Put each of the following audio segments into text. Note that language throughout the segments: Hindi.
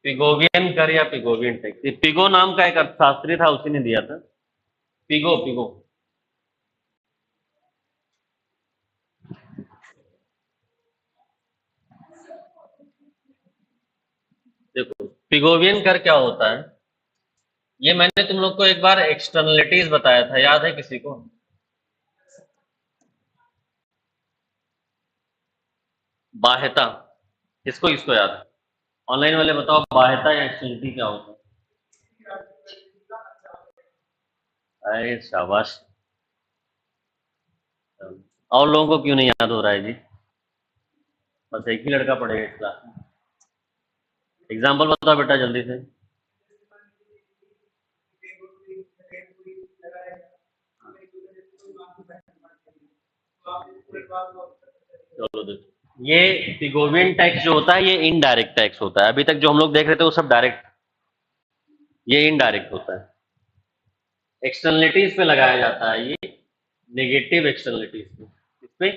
पिगोवियन कर या पिगोवियन टैक्स, ये पिगो नाम का एक अर्थशास्त्री था, उसी ने दिया था। Pigou Pigou. देखो पिगोवियन कर क्या होता है, ये मैंने तुम लोग को एक बार एक्सटर्नलिटीज बताया था, याद है किसी को? बाह्यता। किसको किसको याद है? ऑनलाइन वाले बताओ, बाह्यता या एक्सटर्नलिटी क्या होता है? अरे शाबाश। और लोगों को क्यों नहीं याद हो रहा है जी? बस एक ही लड़का पढ़ेगा इस क्लास में। एग्जाम्पल बताओ बेटा जल्दी से। चलो देखो, ये पिगोवियन टैक्स जो होता है ये इनडायरेक्ट टैक्स होता है। अभी तक जो हम लोग देख रहे थे वो सब डायरेक्ट, ये इनडायरेक्ट होता है। एक्सटर्नलिटीज पे लगाया जाता है ये, नेगेटिव एक्सटर्नलिटीज पे, इसपे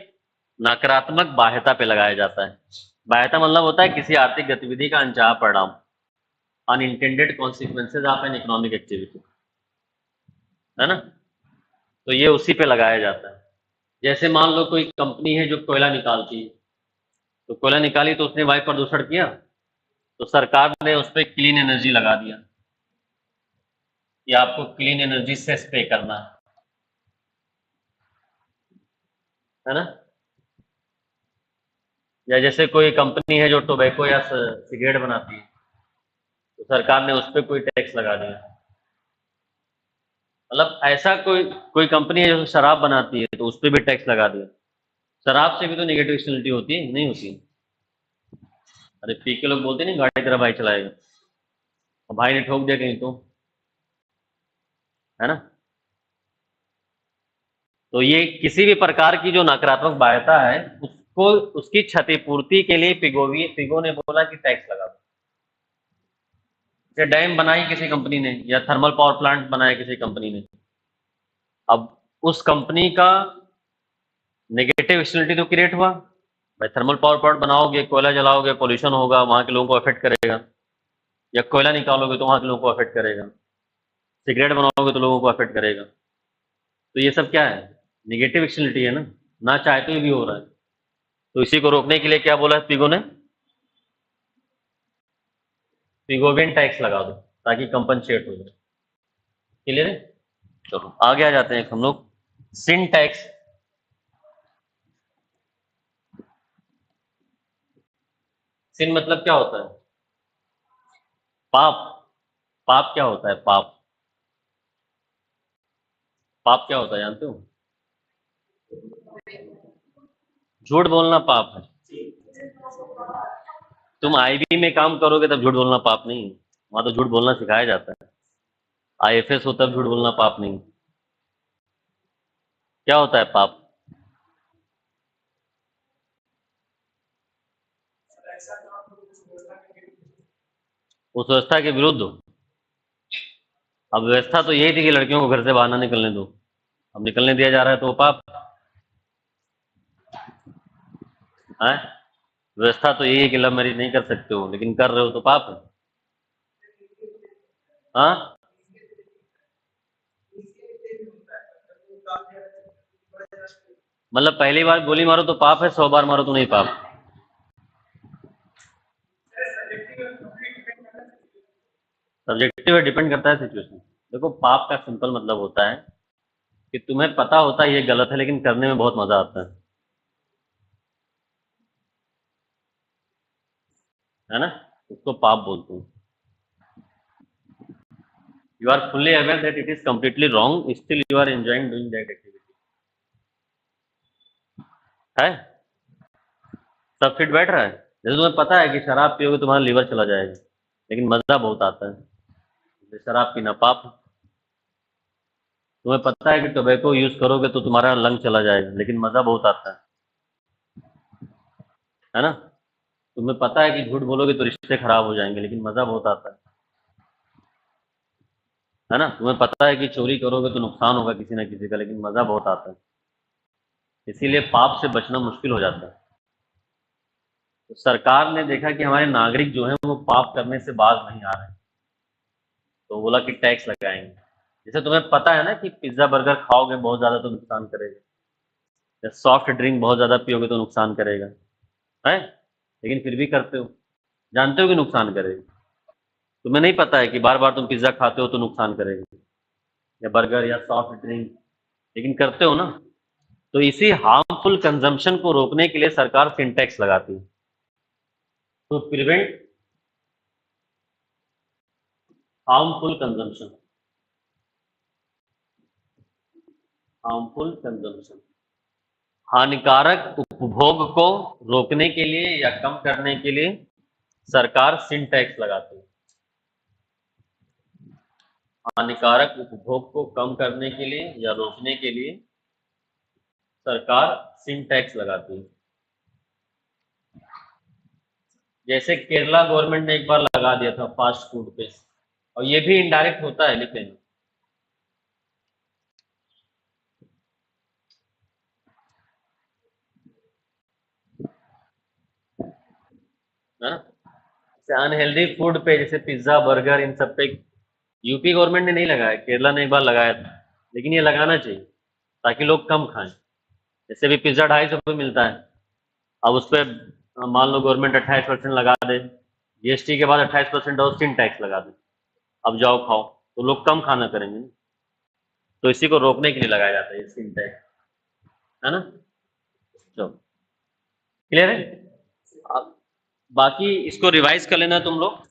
नकारात्मक बाह्यता पे लगाया जाता है। बाह्यता मतलब होता है किसी आर्थिक गतिविधि का अनचाहा परिणाम, unintended consequences of an economic activity, है ना? तो ये उसी पे लगाया जाता है। जैसे मान लो कोई कंपनी है जो कोयला निकालती है, तो कोयला निकाली तो उसने वायु प्रदूषण किया, तो सरकार ने उस पर क्लीन एनर्जी लगा दिया कि आपको क्लीन एनर्जी सेस पे करना है ना? या जैसे कोई कंपनी है जो टोबैको या सिगरेट बनाती है, तो सरकार ने उस पर कोई टैक्स लगा दिया। मतलब ऐसा कोई कोई कंपनी है जो शराब बनाती है, तो उस पर भी टैक्स लगा दिया। शराब से भी तो नेगेटिव एक्सटर्नलिटी होती है, नहीं होती? अरे पी के लोग बोलते नहीं गाड़ी तेरा भाई चलाएगा, और भाई ने ठोक दिया कहीं, तो है ना? तो ये किसी भी प्रकार की जो नकारात्मक बाध्यता है उसको, उसकी क्षतिपूर्ति के लिए पिगो ने बोला कि टैक्स लगा दो। डैम बनाई किसी कंपनी ने या थर्मल पावर प्लांट बनाया किसी कंपनी ने, अब उस कंपनी का नेगेटिव एक्सटर्नलिटी तो क्रिएट हुआ। भाई थर्मल पावर प्लांट बनाओगे, कोयला जलाओगे, पोल्यूशन होगा, वहां के लोगों को अफेक्ट करेगा। या कोयला निकालोगे तो वहां के लोगों को अफेक्ट करेगा। सिगरेट बनाओगे तो लोगों को अफेक्ट करेगा। तो ये सब क्या है? नेगेटिव एक्सटर्नलिटी है ना, ना चाहते हुए भी हो रहा है। तो इसी को रोकने के लिए क्या बोला है पिगो ने? पिगोवियन टैक्स लगा दो ताकि कंपनसेट हो जाए। क्लियर है? चलो आगे आ जाते हैं हम लोग। सिन टैक्स। सिन मतलब क्या होता है? पाप। पाप क्या होता है? पाप। पाप क्या होता है जानते हो? झूठ बोलना पाप है। तुम आईबी में काम करोगे तब झूठ बोलना पाप नहीं है, वहां तो झूठ बोलना सिखाया जाता है। आईएफएस हो तब झूठ बोलना पाप नहीं। क्या होता है पाप? उस व्यवस्था के विरुद्ध हो। अब व्यवस्था तो यही थी कि लड़कियों को घर से बाहर ना निकलने दो, अब निकलने दिया जा रहा है तो वो पाप है। व्यवस्था तो यही है कि लव मैरिज नहीं कर सकते हो, लेकिन कर रहे हो तो पाप है। हाँ, मतलब पहली बार गोली मारो तो पाप है, 100 बार मारो तो नहीं पाप? सब्जेक्टिव डिपेंड करता है सिचुएशन। देखो पाप का सिंपल मतलब होता है कि तुम्हें पता होता है ये गलत है लेकिन करने में बहुत मजा आता है ना? उसको पाप बोलते हैं। You are fully aware that it is completely wrong, still you are enjoying doing that activity. है? सब फिट बैठ रहा है? जैसे तुम्हें पता है कि शराब पियोगे तुम्हारा लीवर चला जाएगा, लेकिन मजा बहुत आता है। जैसे शराब पीना पाप है। तुम्हें पता है कि टोबैको यूज करोगे तो तुम्हारा लंग चला जाएगा, लेकिन मजा बहुत आता है ना? तुम्हें पता है कि झूठ बोलोगे तो रिश्ते खराब हो जाएंगे, लेकिन मजा बहुत आता है ना? तुम्हें पता है कि चोरी करोगे तो नुकसान होगा किसी ना किसी का, लेकिन मजा बहुत आता है। इसीलिए पाप से बचना मुश्किल हो जाता है। तो सरकार ने देखा कि हमारे नागरिक जो हैं वो पाप करने से बाज नहीं आ रहे हैं, तो बोला कि टैक्स लगाएंगे। जैसे तुम्हें पता है ना कि पिज्ज़ा बर्गर खाओगे बहुत ज़्यादा तो नुकसान करेगा, या सॉफ्ट ड्रिंक बहुत ज़्यादा पियोगे तो नुकसान करेगा, है, लेकिन फिर भी करते हो, जानते हो कि नुकसान करेगा। तुम्हें नहीं पता है कि बार बार तुम पिज्ज़ा खाते हो तो नुकसान करेगा, या बर्गर या सॉफ्ट ड्रिंक, लेकिन करते हो ना। तो इसी हार्मफुल कंजम्पशन को रोकने के लिए सरकार सिन टैक्स लगाती है, to prevent harmful consumption, harmful consumption, हानिकारक उपभोग को रोकने के लिए या कम करने के लिए सरकार सिन टैक्स लगाती है। हानिकारक उपभोग को कम करने के लिए या रोकने के लिए सरकार सिन टैक्स लगाती है। जैसे केरला गवर्नमेंट ने एक बार लगा दिया था फास्ट फूड पे, और ये भी इनडायरेक्ट होता है, लेकिन है ना, अनहेल्दी फूड पे जैसे पिज्जा बर्गर इन सब पे यूपी गवर्नमेंट ने नहीं लगाया, केरला ने एक बार लगाया था, लेकिन ये लगाना चाहिए ताकि लोग कम खाएं। जैसे भी पिज्जा 250 रुपये मिलता है, अब उस पर मान लो गवर्नमेंट 28% लगा दे, जीएसटी के बाद 28% और सिन टैक्स लगा दे, अब जाओ खाओ, तो लोग कम खाना करेंगे ना। तो इसी को रोकने के लिए लगाया जाता है ये सिन टैक्स, है ना। चलो, क्लियर है। अब बाकी इसको रिवाइज कर लेना तुम लोग।